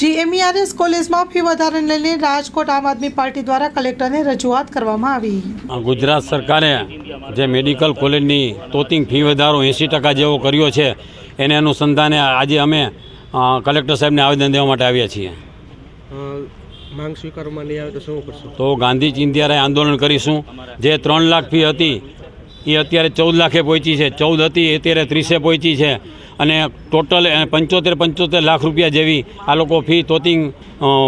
GMERS કોલેજમાં fee વધારાને લઈને રાજકોટ આમ આદમી પાર્ટી દ્વારા કલેક્ટરને રજૂઆત કરવામાં આવી। ગુજરાત સરકારે જે મેડિકલ કોલેજની તોતિંગ ફી વધારો 80% જેવો કર્યો છે એને અનુસંધાને આજે અમે કલેક્ટર સાહેબને આવેદન દેવા માટે આવ્યા છીએ। માંગ સ્વીકારવામાં નહીં આવે તો શું કરશો? તો ગાંધી ચિંધ્યારે આંદોલન કરીશું। જે 3 લાખ ફી હતી એ અત્યારે 14 લાખે પહોંચી છે, 14 હતી અત્યારે 30એ પહોંચી છે અને ટોટલ 75 લાખ રૂપિયા જેવી આ લોકો ફી તોતિંગ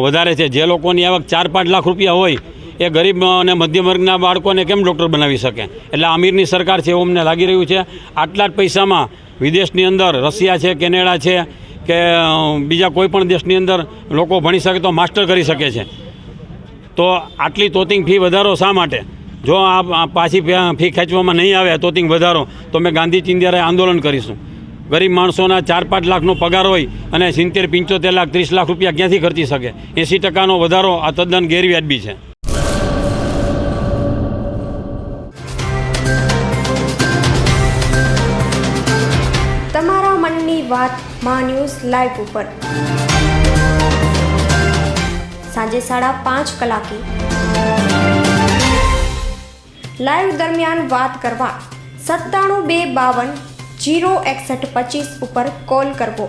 વધારે છે। જે લોકોની આવક 4-5 લાખ રૂપિયા હોય એ ગરીબ અને મધ્યમ વર્ગના બાળકોને કેમ ડૉક્ટર બનાવી શકે? એટલે અમીરની સરકાર છે એવું અમને લાગી રહ્યું છે। આટલા જ પૈસામાં વિદેશની અંદર રશિયા છે, કેનેડા છે કે બીજા કોઈ પણ દેશની અંદર લોકો ભણી શકે તો માસ્ટર કરી શકે છે। તો આટલી તોતિંગ ફી વધારો શા માટે? જો આ પાછી ફી ખેંચવામાં નહીં આવે તોતિંગ વધારો તો અમે ગાંધી ચિંધ્યારે આંદોલન કરીશું। ગરીબ માણસોના 4-5 લાખનો પગાર હોય અને 70-75 લાખ 30 લાખ રૂપિયા ક્યાંથી ખર્ચી શકે? 80%નો વધારો આ તદ્દન ગેરવ્યાજબી છે। તમારા મનની વાત માં ન્યૂઝ લાઈવ ઉપર સાંજે 5:30 કલાકે લાઈવ દરમિયાન વાત કરવા 97 252 06125 ઉપર કોલ કરવો।